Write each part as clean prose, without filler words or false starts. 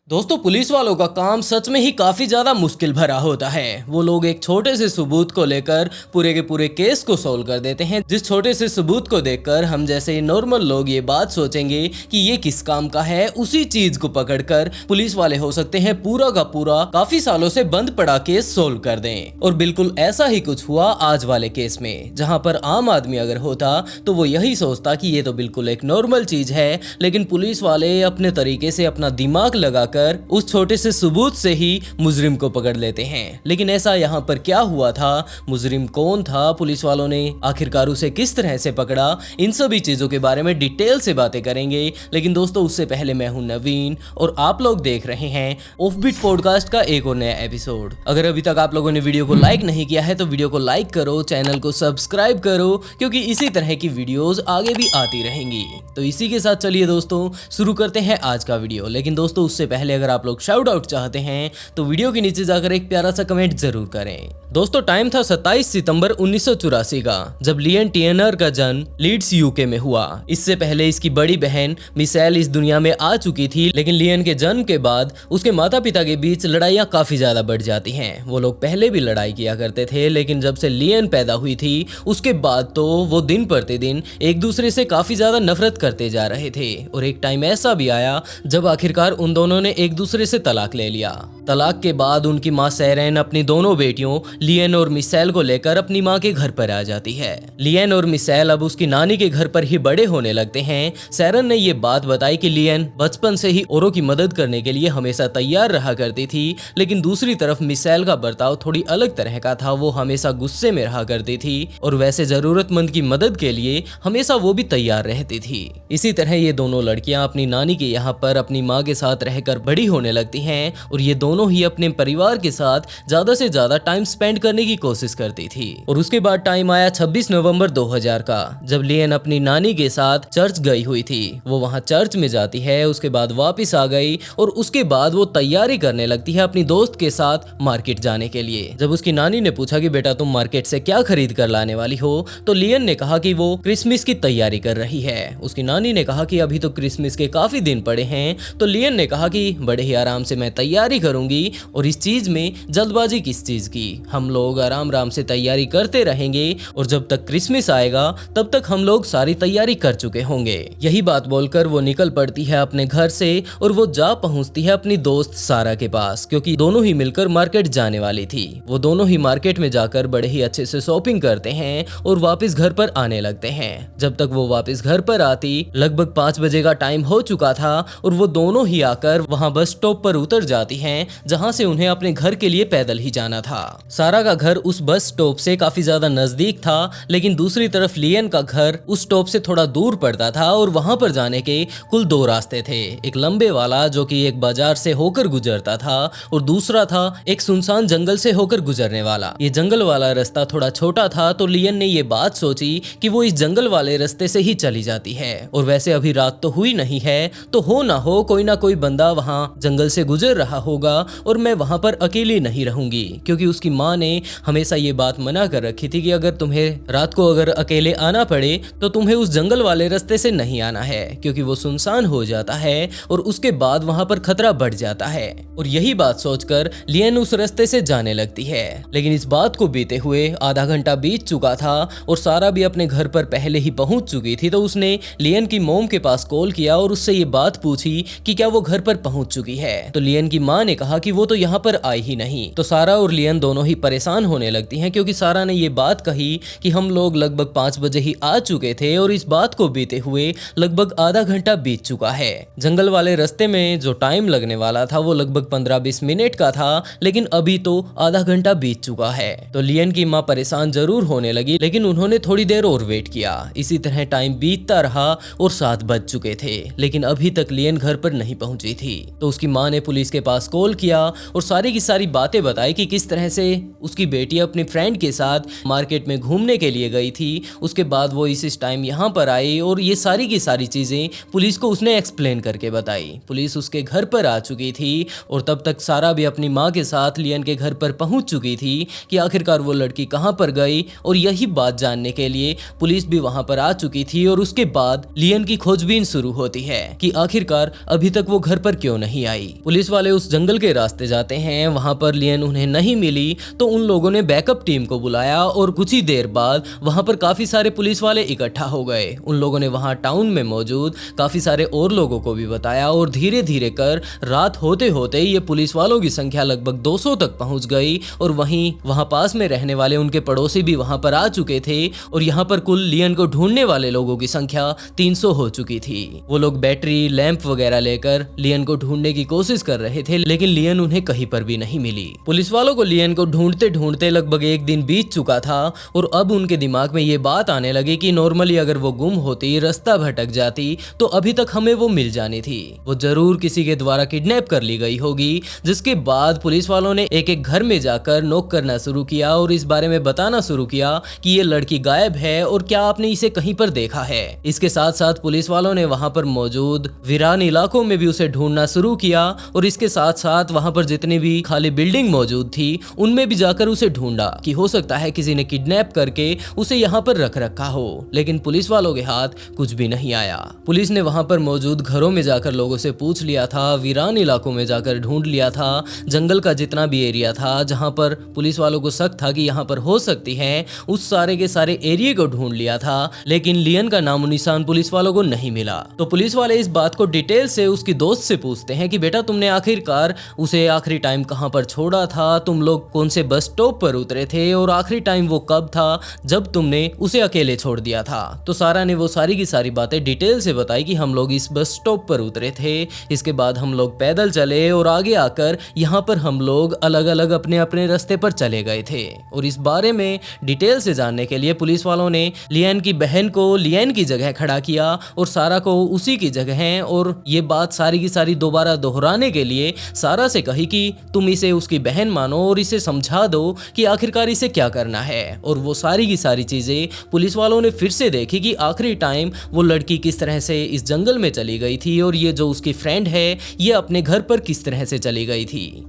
दोस्तों, पुलिस वालों का काम सच में ही काफी ज्यादा मुश्किल भरा होता है। वो लोग एक छोटे से सबूत को लेकर पूरे के पूरे केस को सॉल्व कर देते हैं, जिस छोटे से सबूत को देखकर हम जैसे नॉर्मल लोग ये बात सोचेंगे कि ये किस काम का है, उसी चीज को पकड़कर पुलिस वाले हो सकते हैं पूरा का पूरा काफी सालों से बंद पड़ा केस सोल्व कर दें। और बिल्कुल ऐसा ही कुछ हुआ आज वाले केस में, जहां पर आम आदमी अगर होता तो वो यही सोचता कि ये तो बिल्कुल एक नॉर्मल चीज है, लेकिन पुलिस वाले अपने तरीके से अपना दिमाग लगाकर उस छोटे से सबूत से ही मुजरिम को पकड़ लेते हैं। लेकिन ऐसा यहाँ पर क्या हुआ था, मुजरिम कौन था, पुलिस वालों ने आखिरकार उसे किस तरह से पकड़ा, इन सभी चीजों के बारे में डिटेल से बातें करेंगे। लेकिन दोस्तों, उससे पहले मैं हूं नवीन और आप लोग देख रहे हैं ऑफबीट पॉडकास्ट का एक और नया एपिसोड। अगर अभी तक आप लोगों ने वीडियो को लाइक नहीं किया है तो वीडियो को लाइक करो, चैनल को सब्सक्राइब करो, क्योंकि इसी तरह की वीडियोस आगे भी आती रहेंगी। तो इसी के साथ चलिए दोस्तों शुरू करते हैं आज का वीडियो। लेकिन दोस्तों, उससे पहले अगर आप लोग शाउट आउट चाहते हैं तो वीडियो के नीचे जाकर एक प्यारा सा कमेंट जरूर करें। दोस्तों, टाइम था 27 सितंबर 1984 का, जब लियन टियनर का जन्म लीड्स यूके में हुआ। इससे पहले इसकी बड़ी बहन मिशेल इस दुनिया में आ चुकी थी, लेकिन लियन के जन्म के बाद उसके माता पिता के बीच लड़ाइयां काफी ज्यादा बढ़ जाती हैं। वो लोग पहले भी लड़ाई किया करते थे, लेकिन जब से लियन पैदा हुई थी उसके बाद तो वो दिन प्रतिदिन एक दूसरे से काफी ज्यादा नफरत करते जा रहे थे। और एक टाइम ऐसा भी आया जब आखिरकार उन दोनों ने एक दूसरे से तलाक ले लिया। तलाक के बाद उनकी माँ सैरेन अपनी दोनों बेटियों लियन और मिशेल को लेकर अपनी माँ के घर पर आ जाती है। लियन और मिशेल अब उसकी नानी के घर पर ही बड़े होने लगते हैं। सैरेन ने ये बात बताई कि लियन बचपन से ही औरों की मदद करने के लिए हमेशा तैयार रहा करती थी, लेकिन दूसरी तरफ मिशेल का बर्ताव थोड़ी अलग तरह का था। वो हमेशा गुस्से में रहा करती थी और वैसे जरूरतमंद की मदद के लिए हमेशा वो भी तैयार रहती थी। इसी तरह ये दोनों लड़कियां अपनी नानी के यहाँ पर अपनी माँ के साथ रहकर बड़ी होने लगती हैं और ये दोनों ही अपने परिवार के साथ ज्यादा से ज्यादा टाइम स्पेंड करने की कोशिश करती थी। और उसके बाद टाइम आया 26 नवंबर 2000 का, जब लियन अपनी नानी के साथ चर्च गई हुई थी। वो वहां चर्च में जाती है, उसके बाद वापस आ गई और उसके बाद वो तैयारी करने लगती है अपनी दोस्त के साथ मार्केट जाने के लिए। जब उसकी नानी ने पूछा कि बेटा तुम मार्केट से क्या खरीद कर लाने वाली हो, तो लियन ने कहा कि वो क्रिसमस की तैयारी कर रही है। उसकी नानी ने कहा कि अभी तो क्रिसमस के काफी दिन पड़े हैं, तो लियन ने कहा कि बड़े ही आराम से मैं तैयारी करूंगी और इस चीज में जल्दबाजी किस चीज की, हम लोग आराम आराम से तैयारी करते रहेंगे और जब तक क्रिसमस आएगा तब तक हम लोग सारी तैयारी कर चुके होंगे। यही बात बोलकर वो निकल पड़ती है अपने घर से और वो जा पहुंचती है अपनी दोस्त सारा के पास, क्योंकि दोनों ही मिलकर मार्केट जाने वाली थी। वो दोनों ही मार्केट में जाकर बड़े ही अच्छे से शॉपिंग करते हैं और वापस घर पर आने लगते हैं। जब तक वो वापस घर पर आती लगभग 5 बजे का टाइम हो चुका था और वो दोनों ही आकर वहां बस स्टॉप पर उतर जाती हैं, जहां से उन्हें अपने घर के लिए पैदल ही जाना था। सारा का घर उस बस स्टॉप से काफी ज्यादा नजदीक था, लेकिन दूसरी तरफ लियन का घर उस स्टॉप से थोड़ा दूर पड़ता था और वहां पर जाने के कुल 2 रास्ते थे। एक लंबे वाला जो कि एक बाजार से होकर गुजरता था और दूसरा था एक सुनसान जंगल से होकर गुजरने वाला। ये जंगल वाला रास्ता थोड़ा छोटा था, तो लियन ने ये बात सोची कि वो इस जंगल वाले रास्ते से ही चली जाती है। और वैसे अभी रात तो हुई नहीं है, तो हो ना हो कोई ना कोई बंदा वहां जंगल से गुजर रहा होगा और मैं वहां पर अकेली नहीं रहूंगी, क्योंकि उसकी माँ ने हमेशा ये बात मना कर रखी थी कि अगर तुम्हें रात को अगर अकेले आना पड़े तो तुम्हें उस जंगल वाले रास्ते से नहीं आना है, क्योंकि वो सुनसान हो जाता है और उसके बाद वहां पर खतरा बढ़ जाता है। और यही बात सोचकर लियन उस रास्ते से जाने लगती है। लेकिन इस बात को बीते हुए आधा घंटा बीत चुका था और सारा भी अपने घर पर पहले ही पहुंच चुकी थी, तो उसने लियन की मोम के पास कॉल किया और उससे ये बात पूछी कि क्या वो घर पर पहुंच चुकी है। तो लियन की माँ ने कहा कि वो तो यहाँ पर आई ही नहीं। तो सारा और लियन दोनों ही परेशान होने लगती हैं, क्योंकि सारा ने ये बात कही कि हम लोग लगभग 5 बजे ही आ चुके थे और इस बात को बीते हुए लगभग आधा घंटा बीत चुका है। जंगल वाले रास्ते में जो टाइम लगने वाला था वो लगभग 15-20 मिनट का था, लेकिन अभी तो आधा घंटा बीत चुका है। तो लियन की माँ परेशान जरूर होने लगी, लेकिन उन्होंने थोड़ी देर और वेट किया। इसी तरह टाइम बीतता रहा और 7 बज चुके थे, लेकिन अभी तक लियन घर पर नहीं पहुंची थी। तो उसकी माँ ने पुलिस के पास कॉल किया और सारी की सारी बातें बताई कि किस तरह से उसकी बेटी अपनी फ्रेंड के साथ मार्केट में घूमने के लिए गई थी, उसके बाद वो इस टाइम यहाँ पर आई और ये सारी की सारी चीज़ें पुलिस को उसने एक्सप्लेन करके बताई। पुलिस उसके घर पर आ चुकी थी और तब तक सारा भी अपनी माँ के साथ लियन के घर पर पहुँच चुकी थी कि आखिरकार वो लड़की कहाँ पर गई, और यही बात जानने के लिए पुलिस भी वहाँ पर आ चुकी थी। और उसके बाद लियन की खोजबीन शुरू होती है कि आखिरकार अभी तक वो घर पर क्यों नहीं आई। पुलिस वाले उस जंगल के रास्ते जाते हैं, वहाँ पर लियन उन्हें नहीं मिली तो उन लोगों ने बैकअप टीम को बुलाया और कुछ ही देर बाद वहाँ पर काफी सारे पुलिस वाले इकट्ठा हो गए। उन लोगों ने वहाँ टाउन में मौजूद काफी सारे और लोगों को भी बताया और धीरे धीरे कर रात होते होते ये पुलिस वालों की संख्या लगभग 200 तक पहुँच गई। और वहीं वहाँ पास में रहने वाले उनके पड़ोसी भी वहाँ पर आ चुके थे और यहाँ पर कुल लियन को ढूंढने वाले लोगों की संख्या 300 हो चुकी थी। वो लोग बैटरी, लैंप वगैरह लेकर लियन को ढूंढने की कोशिश कर रहे थे, लेकिन लियन उन्हें कहीं पर भी नहीं मिली। पुलिस वालों को लियन को ढूंढते ढूंढते लगभग एक दिन बीत चुका था और अब उनके दिमाग में ये बात आने लगी कि नॉर्मली अगर वो गुम होती, रास्ता भटक जाती तो अभी तक हमें वो मिल जानी थी। वो जरूर किसी के द्वारा किडनैप कर ली गई होगी। जिसके बाद पुलिस वालों ने एक एक घर में जाकर नॉक करना शुरू किया और इस बारे में बताना शुरू किया कि ये लड़की गायब है और क्या आपने इसे कहीं पर देखा है। इसके साथ साथ पुलिस वालों ने वहां पर मौजूद वीरान इलाकों में भी उसे ढूंढना शुरू किया और इसके साथ साथ वहां पर जितनी भी खाली बिल्डिंग मौजूद थी उनमें भी जाकर उसे ढूंढा कि हो सकता है किसी ने किडनैप करके उसे यहाँ पर रख रखा हो। लेकिन पुलिस वालों के हाथ कुछ भी नहीं आया। पुलिस ने वहां पर मौजूद घरों में जाकर लोगों से पूछ लिया था, वीरान इलाकों में जाकर ढूंढ लिया था, जंगल का जितना भी एरिया था जहां पर पुलिस वालों को शक था कि यहाँ पर हो सकती है, उस सारे के सारे एरिया को ढूंढ लिया था। लेकिन लियन का नामो निशान पुलिस वालों को नहीं मिला। तो पुलिस वाले इस बात को डिटेल से उसकी दोस्त से पूछते हैं कि बेटा तुमने आखिरकार उसे आखिरी टाइम कहाँ पर छोड़ा था, तुम लोग कौन से बस स्टॉप पर उतरे थे और आखिरी टाइम वो कब था जब तुमने उसे अकेले छोड़ दिया था। तो सारा ने वो सारी की सारी बातें डिटेल से बताई कि हम लोग इस बस स्टॉप पर उतरे थे, इसके बाद हम लोग पैदल चले और आगे आकर यहाँ पर हम लोग अलग अलग अपने अपने रास्ते पर चले गए थे। और इस बारे में डिटेल से जानने के लिए पुलिस वालों ने लियन की बहन को लियन की जगह खड़ा किया और सारा को उसी की जगह और ये बात सारी की सारी दोबारा दोहराने के लिए सारा से कही कि तुम इसे उसकी बहन मानो और इसे समझा दो कि आखिरकार इसे क्या करना है। और वो सारी की सारी चीजें पुलिस वालों ने फिर से देखी कि आखिरी टाइम वो लड़की किस तरह से इस जंगल में चली गई थी और ये जो उसकी फ्रेंड है ये अपने घर पर किस तरह से चली गई थी।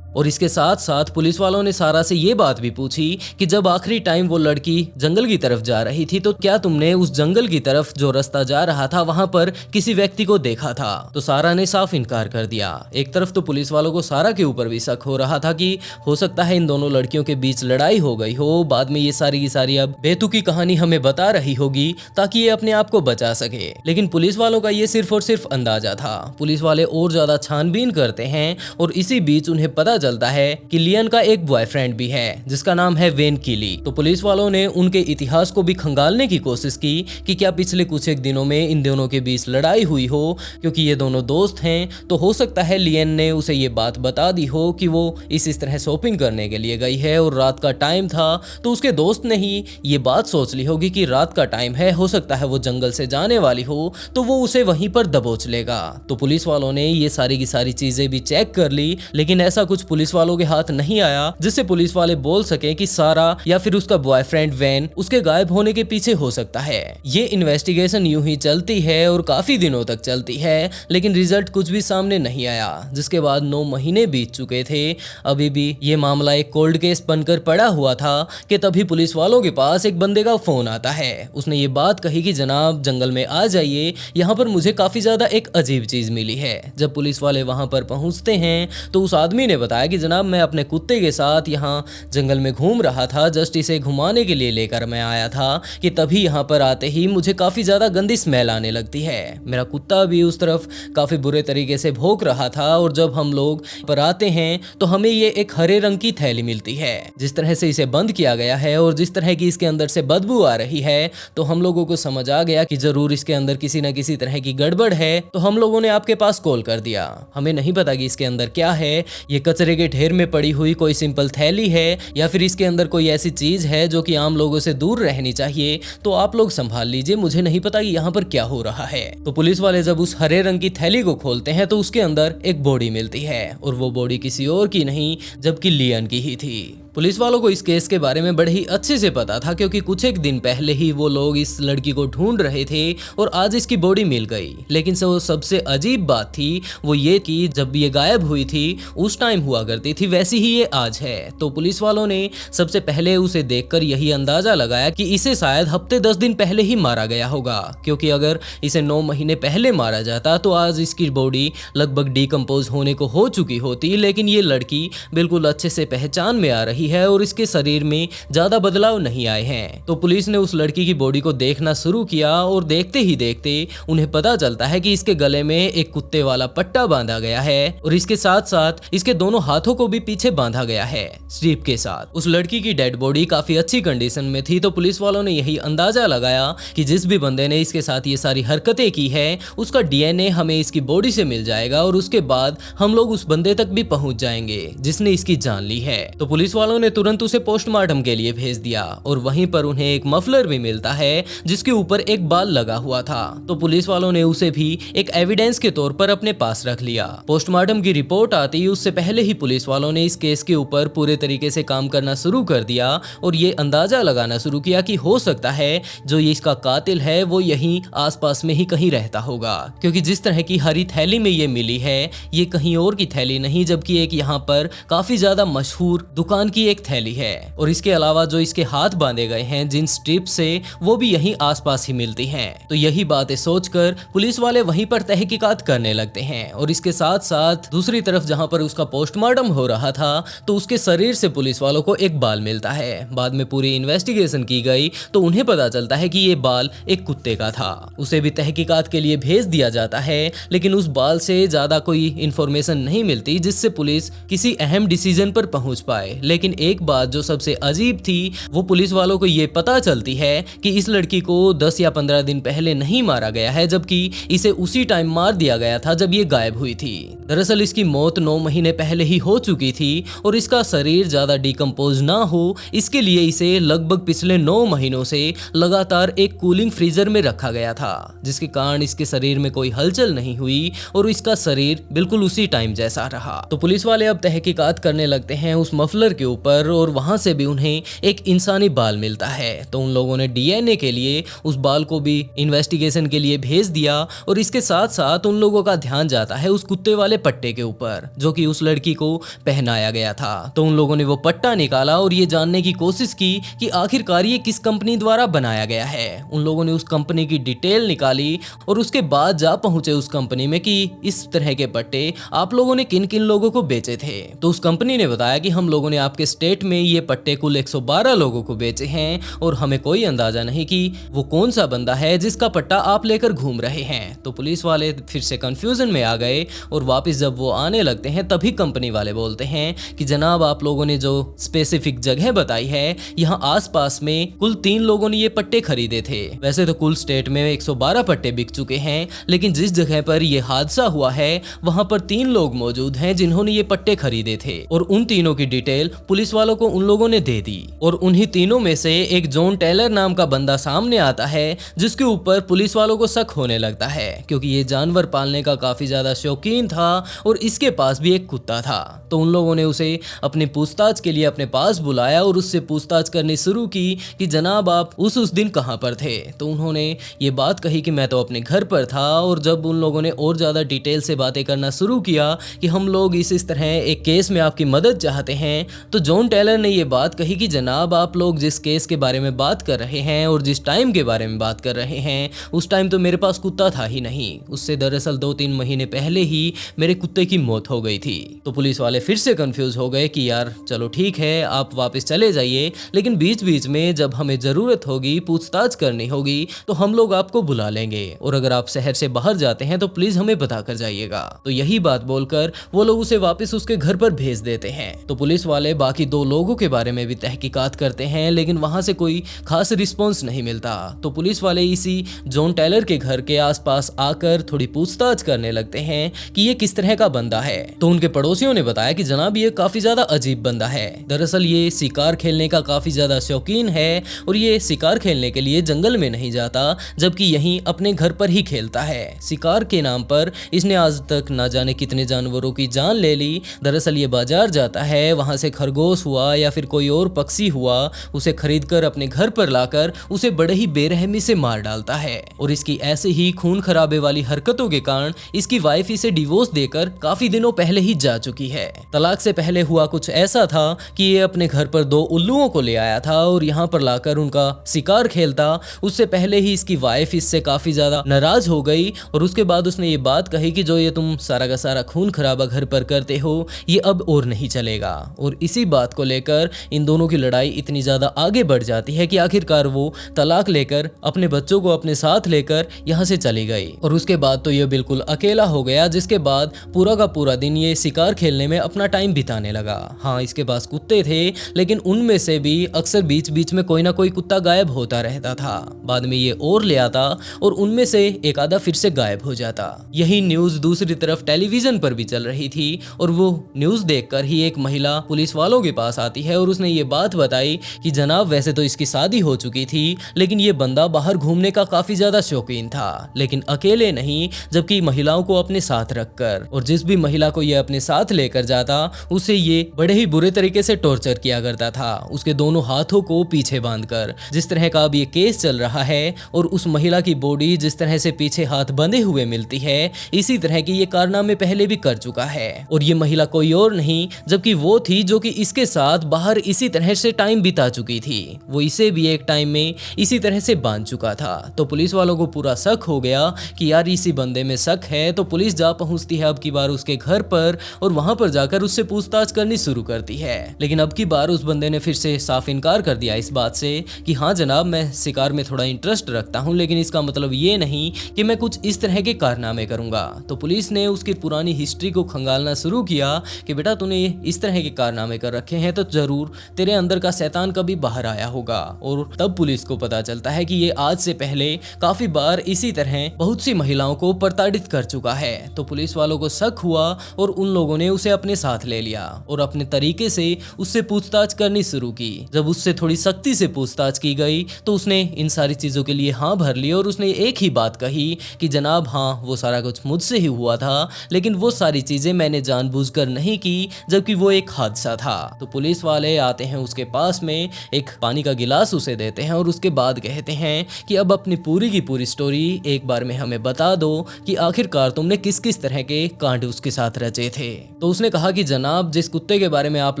और इसके साथ साथ पुलिस वालों ने सारा से ये बात भी पूछी कि जब आखिरी टाइम वो लड़की जंगल की तरफ जा रही थी तो क्या तुमने उस जंगल की तरफ जो रास्ता जा रहा था वहां पर किसी व्यक्ति को देखा था। तो सारा ने साफ इनकार कर दिया। एक तरफ तो पुलिस वालों को सारा के ऊपर भी शक हो रहा था कि हो सकता है इन दोनों लड़कियों के बीच लड़ाई हो गई हो, बाद में ये सारी की सारी अब बेतुकी कहानी हमें बता रही होगी ताकि ये अपने आप को बचा सके। लेकिन पुलिस वालों का ये सिर्फ और सिर्फ अंदाजा था। पुलिस वाले और ज्यादा छानबीन करते हैं और इसी बीच उन्हें पता चलता है कि लियन का एक बॉयफ्रेंड भी है जिसका नाम है वेन कीली। तो पुलिस वालों ने उनके इतिहास को भी खंगालने की कोशिश की कि क्या पिछले कुछ एक दिनों में इन दोनों के बीच लड़ाई हुई हो, क्योंकि ये दोनों दोस्त हैं। तो हो सकता है लियन ने उसे ये बात बता दी हो कि वो इस तरह शॉपिंग करने के लिए गई है और रात का टाइम था, तो उसके दोस्त ने ही ये बात सोच ली होगी कि रात का टाइम है, हो सकता है वो जंगल से जाने वाली हो, तो वो उसे वहीं पर दबोच लेगा। तो पुलिस वालों ने ये सारी की सारी चीजें भी चेक कर ली, लेकिन ऐसा कुछ पुलिस वालों के हाथ नहीं आया जिससे पुलिस वाले बोल सके कि सारा या फिर उसका बॉयफ्रेंड वैन उसके गायब होने के पीछे हो सकता है। ये इन्वेस्टिगेशन यूं ही चलती है और काफी दिनों तक चलती है, लेकिन रिजल्ट कुछ भी सामने नहीं आया। जिसके बाद 9 महीने बीत चुके थे, अभी भी ये मामला एक कोल्ड केस बनकर पड़ा हुआ था कि तभी पुलिस वालों के पास एक बंदे का फोन आता है। उसने ये बात कही कि जनाब जंगल में आ जाइए, यहाँ पर मुझे काफी ज्यादा एक अजीब चीज मिली है। जब पुलिस वाले वहां पर पहुंचते हैं तो उस आदमी ने बताया बताया कि जनाब मैं अपने कुत्ते के साथ यहाँ जंगल में घूम रहा था, जस्ट इसे घुमाने के लिए लेकर मैं आया था कि तभी यहाँ पर आते ही मुझे काफ़ी ज़्यादा गंदी स्मेल आने लगती है। मेरा कुत्ता भी उस तरफ काफ़ी बुरे तरीके से भौंक रहा था और जब हम लोग पर आते हैं तो हमें ये एक हरे रंग की थैली मिलती है। जिस तरह से इसे बंद किया गया है और जिस तरह की इसके अंदर से बदबू आ रही है तो हम लोगों को समझ आ गया कि जरूर इसके अंदर किसी न किसी तरह की गड़बड़ है। तो हम लोगों ने आपके पास कॉल कर दिया। हमें नहीं पता कि इसके अंदर क्या है, ये कचरे के ढेर में पड़ी हुई कोई सिंपल थैली है या फिर इसके अंदर कोई ऐसी चीज है जो कि आम लोगों से दूर रहनी चाहिए। तो आप लोग संभाल लीजिए, मुझे नहीं पता कि यहाँ पर क्या हो रहा है। तो पुलिस वाले जब उस हरे रंग की थैली को खोलते हैं तो उसके अंदर एक बॉडी मिलती है और वो बॉडी किसी और की नहीं जबकि लियन की ही थी। पुलिस वालों को इस केस के बारे में बड़े ही अच्छे से पता था क्योंकि कुछ एक दिन पहले ही वो लोग इस लड़की को ढूंढ रहे थे और आज इसकी बॉडी मिल गई। लेकिन सबसे अजीब बात थी वो ये कि जब ये गायब हुई थी उस टाइम हुआ करती थी वैसी ही ये आज है। तो पुलिस वालों ने सबसे पहले उसे देखकर यही अंदाजा लगाया कि इसे शायद हफ्ते 10 दिन पहले ही मारा गया होगा, क्योंकि अगर इसे 9 महीने पहले मारा जाता तो आज इसकी बॉडी लगभग डिकम्पोज होने को हो चुकी होती। लेकिन ये लड़की बिल्कुल अच्छे से पहचान में आ रही है और इसके शरीर में ज्यादा बदलाव नहीं आए हैं। तो पुलिस ने उस लड़की की बॉडी को देखना शुरू किया और देखते ही देखते उन्हें पता चलता है कि इसके गले में एक कुत्ते वाला पट्टा बांधा गया है और इसके साथ साथ इसके दोनों हाथों को भी पीछे बांधा गया है स्ट्रिप के साथ। उस लड़की की डेड बॉडी काफी अच्छी कंडीशन में थी। तो पुलिस वालों ने यही अंदाजा लगाया कि जिस भी बंदे ने इसके साथ ये सारी हरकतें की है उसका डीएनए हमें इसकी बॉडी से मिल जाएगा और उसके बाद हम लोग उस बंदे तक भी पहुंच जाएंगे जिसने इसकी जान ली है। तो पुलिस वालों ने तुरंत उसे पोस्टमार्टम के लिए भेज दिया और वहीं पर उन्हें एक मफलर भी मिलता है जिसके ऊपर एक बाल लगा हुआ था। तो पुलिस वालों ने उसे भी एक एविडेंस के तौर पर अपने पास रख लिया। पोस्टमार्टम की रिपोर्ट आती उससे पहले ही पुलिस वालों ने इस केस के ऊपर पूरे तरीके से काम करना शुरू कर दिया और ये अंदाजा लगाना शुरू किया कि हो सकता है जो ये इसका कातिल है वो यहीं आसपास में ही कहीं रहता होगा, क्योंकि जिस तरह की हरी थैली में ये मिली है ये कहीं और की थैली नहीं जबकि एक यहाँ पर काफी ज्यादा मशहूर दुकान की एक थैली है। और इसके अलावा जो इसके हाथ बांधे गए हैं जिन स्ट्रिप से वो भी यहीं आसपास ही मिलती हैं। तो यही बातें सोचकर पुलिस वाले वहीं पर तहकीकात करने लगते हैं और इसके साथ साथ दूसरी तरफ जहां पर उसका पोस्टमार्टम हो रहा था तो उसके शरीर से पुलिस वालों को एक बाल मिलता है। बाद में पूरी इन्वेस्टिगेशन की गई तो उन्हें पता चलता है कि ये बाल एक कुत्ते का था। उसे भी तहकीकात के लिए भेज दिया जाता है लेकिन उस बाल से ज्यादा कोई इंफॉर्मेशन नहीं मिलती जिससे पुलिस किसी अहम डिसीजन पर पहुंच पाए। लेकिन एक बात जो सबसे अजीब थी वो पुलिस वालों को ये पता चलती है कि इस लड़की को 10 या 15 दिन पहले नहीं मारा गया है जबकि इसे उसी टाइम मार दिया गया था जब ये गायब हुई थी। दरअसल इसकी मौत 9 महीने पहले ही हो चुकी थी और इसका शरीर ज्यादा डिकम्पोज ना हो इसके लिए इसे लगभग पिछले 9 महीनों से लगातार एक कूलिंग फ्रीजर में रखा गया था जिसके कारण इसके शरीर में कोई हलचल नहीं हुई और इसका शरीर बिल्कुल उसी टाइम जैसा रहा। तो पुलिस वाले अब तहकीकात करने लगते हैं उस मफलर के ऊपर और वहां से भी उन्हें एक इंसानी बाल मिलता है। तो उन लोगों ने डीएनए के लिए उस बाल को भी इन्वेस्टिगेशन के लिए भेज दिया और इसके साथ साथ उन लोगों का ध्यान जाता है उस कुत्ते वाले पट्टे के ऊपर जो कि उस लड़की को पहनाया गया था। तो उन लोगों ने वो पट्टा निकाला और ये जानने की कोशिश की कि आखिरकार ये किस कंपनी द्वारा बनाया गया है। उन लोगों ने उस कंपनी की डिटेल निकाली और उसके बाद जा पहुंचे उस कंपनी में कि इस तरह के पट्टे आप लोगों ने किन किन लोगों को बेचे थे। तो उस कंपनी ने बताया कि हम लोगों ने आपके स्टेट में ये पट्टे कुल 112 लोगों को बेचे हैं और हमें कोई अंदाजा नहीं कि वो कौन सा बंदा है जिसका पट्टा आप लेकर घूम रहे हैं। तो पुलिस वाले फिर से कंफ्यूजन में आ गए और वापस जब वो आने लगते हैं तभी कंपनी वाले बोलते हैं कि जनाब आप लोगों ने जो स्पेसिफिक जगह बताई है यहाँ आसपास में कुल 3 लोगों ने ये पट्टे खरीदे थे। वैसे तो कुल स्टेट में 112 पट्टे बिक चुके हैं लेकिन जिस जगह पर यह हादसा हुआ है वहां पर 3 लोग मौजूद हैं जिन्होंने ये पट्टे खरीदे थे और उन तीनों की डिटेल पुलिस वालों को उन लोगों ने दे दी। और उन्हीं तीनों में से एक जॉन टेलर नाम का बंदा सामने आता है जिसके ऊपर पुलिस वालों को शक होने लगता है क्योंकि ये जानवर पालने का काफी ज्यादा शौकीन था और इसके पास भी एक कुत्ता था। तो उन लोगों ने उसे अपने पूछताछ के लिए अपने पास बुलाया और उससे पूछताछ करनी शुरू की कि जनाब आप उस दिन कहां पर थे। तो उन्होंने ये बात कही कि मैं तो अपने घर पर था। और जब उन लोगों ने और ज्यादा डिटेल से बातें करना शुरू किया कि हम लोग इस तरह एक केस में आपकी मदद चाहते हैं तो जॉन टेलर ने ये बात कही कि जनाब आप लोग जिस केस के बारे में बात कर रहे हैं और जिस टाइम के बारे में बात कर रहे हैं उस टाइम तो मेरे पास कुत्ता था ही नहीं, उससे दरअसल 2-3 महीने पहले ही मेरे कुत्ते की मौत हो गई थी। तो पुलिस वाले फिर से कंफ्यूज हो गए कि यार चलो ठीक है आप वापस चले जाइए, लेकिन बीच बीच में जब हमें जरूरत होगी, पूछताछ करनी होगी तो हम लोग आपको बुला लेंगे, और अगर आप शहर से बाहर जाते हैं तो प्लीज हमें बता कर जाइएगा। तो यही बात बोलकर वो लोग उसे वापस उसके घर पर भेज देते हैं। तो पुलिस वाले बाकी 2 लोगों के बारे में भी तहकीकात करते हैं, लेकिन वहां से कोई खास रिस्पॉन्स नहीं मिलता। तो पुलिस वाले इसी जॉन टेलर के घर के आसपास आकर थोड़ी पूछताछ करने लगते हैं कि ये किस तरह का बंदा है। तो उनके पड़ोसियों ने बताया कि जनाब ये काफी ज्यादा अजीब बंदा है। दरअसल ये शिकार खेलने का काफी ज्यादा शौकीन है और ये शिकार खेलने के लिए जंगल में नहीं जाता, जबकि यहीं अपने घर पर ही खेलता है। शिकार के नाम पर इसने आज तक ना जाने कितने जानवरों की जान ले ली। दरअसल ये बाजार जाता है, वहां से खरगोश हुआ या फिर कोई और पक्षी हुआ, उसे खरीदकर अपने घर पर लाकर उसे बड़े ही बेरहमी से मार डालता है। और इसकी ऐसे ही खून खराबे वाली हरकतों के कारण इसकी वाइफ इसे डिवोर्स देकर काफी दिनों पहले ही जा चुकी है। तलाक से पहले हुआ कुछ ऐसा था कि ये अपने घर पर 2 उल्लुओं को ले आया था और यहाँ पर लाकर उनका शिकार खेलता। उससे पहले ही इसकी वाइफ इससे काफी ज्यादा नाराज हो गई और उसके बाद उसने ये बात कही कि जो ये तुम सारा का सारा खून खराबा घर पर करते हो ये अब और नहीं चलेगा। और इसी बात को लेकर इन दोनों की लड़ाई इतनी ज्यादा आगे बढ़ जाती है कि आखिरकार वो तलाक लेकर अपने बच्चों को अपने साथ लेकर यहाँ से चली गई। और उसके बाद तो ये बिल्कुल अकेला हो गया, जिसके बाद पूरा का पूरा दिन ये शिकार खेलने में अपना टाइम बिताने लगा। हाँ, इसके पास कुत्ते थे, लेकिन उनमें से भी अक्सर बीच बीच में कोई ना कोई कुत्ता गायब होता रहता था। बाद में ये और ले आता और उनमें से एक आधा फिर से गायब हो जाता। यही न्यूज दूसरी तरफ टेलीविजन पर भी चल रही थी और वो न्यूज देखकर ही एक महिला पुलिस वालों के पास आती है और उसने ये बात बताई कि जनाब वैसे तो इसकी शादी हो चुकी थी, लेकिन ये बंदा बाहर घूमने का काफी ज्यादा शौकीन था, लेकिन अकेले नहीं जबकि महिलाओं को अपने साथ रखकर। और जिस भी महिला को ये अपने साथ लेकर जाता उसे ये बड़े ही बुरे तरीके से टॉर्चर किया करता था, उसके दोनों हाथों को पीछे बांधकर। जिस तरह का अब ये केस चल रहा है और उस महिला की बॉडी जिस तरह से पीछे हाथ बंधे हुए मिलती है, इसी तरह की ये कारनामे पहले भी कर चुका है। और ये महिला कोई और नहीं जबकि वो थी जो कि इसके साथ बाहर इसी तरह से टाइम बिता चुकी थी। वो इसे भी एक टाइम में इसी तरह से बांध चुका था। तो पुलिस वालों को पूरा शक हो गया कि यार इसी बंदे में शक है। तो पुलिस जा पहुंचती है अब की बार उसके घर पर और वहां पर जाकर उससे पूछताछ करनी शुरू करती है। लेकिन अब की बार उस बंदे ने फिर से साफ इनकार कर दिया इस बात से कि हाँ जनाब मैं शिकार में थोड़ा इंटरेस्ट रखता हूँ, लेकिन इसका मतलब ये नहीं कि मैं कुछ इस तरह के कारनामे करूंगा। तो पुलिस ने उसकी पुरानी हिस्ट्री को खंगालना शुरू किया कि बेटा तूने इस तरह के कारनामे कर रखे हैं तो जरूर तेरे अंदर का शैतान कभी बाहर आया होगा। और तब पुलिस को पता चलता है कि ये आज से पहले काफी बार इसी तरह बहुत सी महिलाओं को प्रताड़ित कर चुका है। तो पुलिस वालों को शक हुआ और उन लोगों ने उसे अपने साथ ले लिया और अपने तरीके से उससे पूछताछ करनी शुरू की। जब उससे थोड़ी सख्ती से पूछताछ की गई तो उसने इन सारी चीजों के लिए हाँ भर ली और उसने एक ही बात कही कि जनाब हाँ वो सारा कुछ मुझसे ही हुआ था, लेकिन वो सारी चीजें मैंने जानबूझकर नहीं की, जबकि वो एक हादसा था। तो पुलिस वाले आते हैं उसके पास में, एक पानी का गिलास उसे देते हैं और उसके बाद कहते हैं कि अब अपनी पूरी की पूरी स्टोरी एक बार में हमें बता दो कि आखिरकार तुमने किस किस तरह के कांड उसके साथ रचे थे। तो उसने कहा कि जनाब जिस कुत्ते के बारे में आप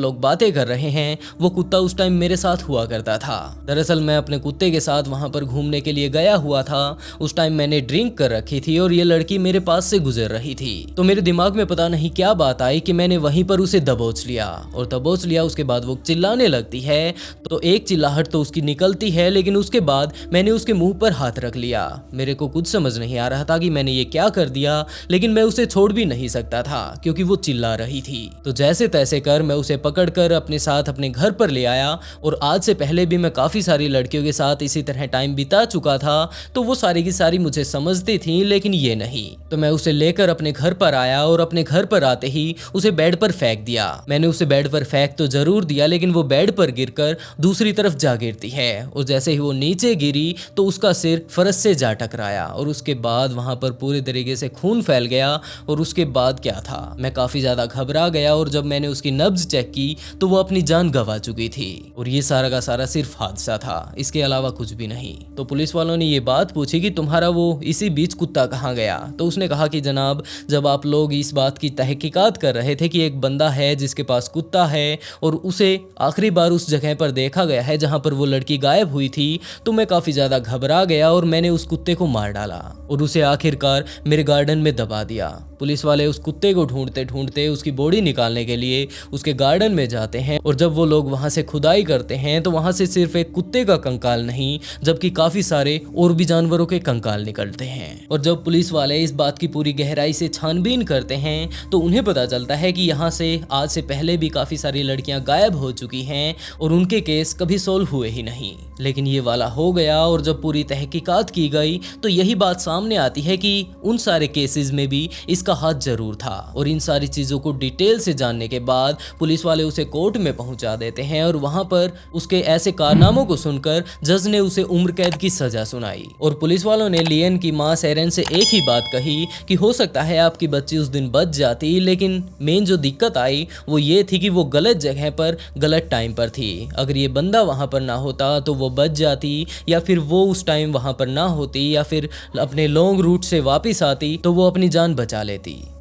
लोग बातें कर रहे हैं वो कुत्ता उस टाइम मेरे साथ हुआ करता था। दरअसल मैं अपने कुत्ते के साथ वहां पर घूमने के लिए गया हुआ था। उस टाइम मैंने ड्रिंक कर रखी थी और ये लड़की मेरे पास से गुजर रही थी। तो मेरे दिमाग में पता नहीं क्या बात आई कि मैंने वहीं पर उसे दबोच लिया और दबोच लिया। उसके बाद वो चिल्लाने लगती है तो एक चिल्लाहट तो उसकी निकलती है, लेकिन उसके बाद मैंने उसके मुंह पर हाथ रख लिया। मेरे को कुछ समझ नहीं आ रहा था कि मैंने ये क्या कर दिया, लेकिन मैं उसे छोड़ भी नहीं सकता था क्योंकि वो चिल्ला रही थी। तो जैसे तैसे कर मैं उसे पकड़कर अपने साथ अपने घर पर ले आया और आज से पहले भी मैं काफी सारी लड़कियों के साथ इसी तरह टाइम बिता चुका था, तो वो सारी की सारी मुझे समझती थी, लेकिन ये नहीं। तो मैं उसे लेकर अपने घर पर आया और अपने घर पर आते ही उसे बेड पर फेंक दिया। मैंने उसे बेड पर फेंक तो जरूर दिया, लेकिन वो बेड पर गिरकर दूसरी तरफ जा गिरती है और जैसे ही वो नीचे गिरी तो उसका सिर फर्श से जा टकराया और उसके बाद वहां पर पूरे तरीके से खून फैल गया। और उसके बाद क्या था, मैं काफी ज्यादा घबरा गया और जब मैंने उसकी नब्ज चेक की तो वो अपनी जान गंवा चुकी थी। और ये सारा का सारा सिर्फ हादसा था, इसके अलावा कुछ भी नहीं। तो पुलिस वालों ने ये बात पूछी कि तुम्हारा वो इसी बीच कुत्ता कहाँ गया। तो उसने कहा कि जनाब जब आप लोग इस बात की तहकीकात कर रहे थे कि एक बंदा है जिसके पास कुत्ता है और उसे आखिरी बार उस जगह पर देखा गया है जहां पर वो लड़की गायब हुई थी, तो मैं काफ़ी ज़्यादा घबरा गया और मैंने उस कुत्ते को मार डाला और उसे आखिरकार मेरे गार्डन में दबा दिया। पुलिस वाले उस कुत्ते को ढूंढते ढूंढते उसकी बॉडी निकालने के लिए उसके गार्डन में जाते हैं और जब वो लोग वहां से खुदाई करते हैं तो वहां से सिर्फ एक कुत्ते का कंकाल नहीं जबकि काफी सारे और भी जानवरों के कंकाल निकलते हैं। और जब पुलिस वाले इस बात की पूरी गहराई से छानबीन करते हैं तो उन्हें पता चलता है कि यहाँ से आज से पहले भी काफी सारी लड़कियां गायब हो चुकी हैं और उनके केस कभी सोल्व हुए ही नहीं, लेकिन ये वाला हो गया। और जब पूरी तहकीकात की गई तो यही बात सामने आती है कि उन सारे केसेस में भी इसका हाथ जरूर था। और इन सारी चीजों को डिटेल से जानने के बाद पुलिस वाले उसे कोर्ट में पहुंचा देते हैं और वहां पर उसके ऐसे कारनामों को सुनकर जज ने उसे उम्र कैद की सजा सुनाई। और पुलिस वालों ने लियन की मां सेरेन से एक ही बात कही कि हो सकता है आपकी बच्ची उस दिन बच जाती, लेकिन मेन जो दिक्कत आई वो ये थी कि वो गलत जगह पर गलत टाइम पर थी। अगर ये बंदा वहां पर ना होता तो वो बच जाती, या फिर वो उस टाइम वहां पर ना होती, या फिर अपने लॉन्ग रूट से वापस आती तो वो अपनी जान बचा लेती।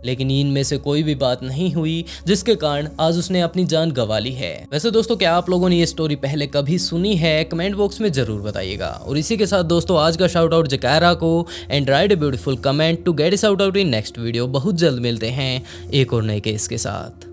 लेकिन इनमें से कोई भी बात नहीं हुई जिसके कारण आज उसने अपनी जान गंवा ली है। वैसे दोस्तों, क्या आप लोगों ने ये स्टोरी पहले कभी सुनी है? कमेंट बॉक्स में जरूर बताइएगा। और इसी के साथ दोस्तों आज का शाउट आउट जकारा को and write a beautiful comment to get it out in next video. बहुत जल्द मिलते हैं एक और नए केस के साथ।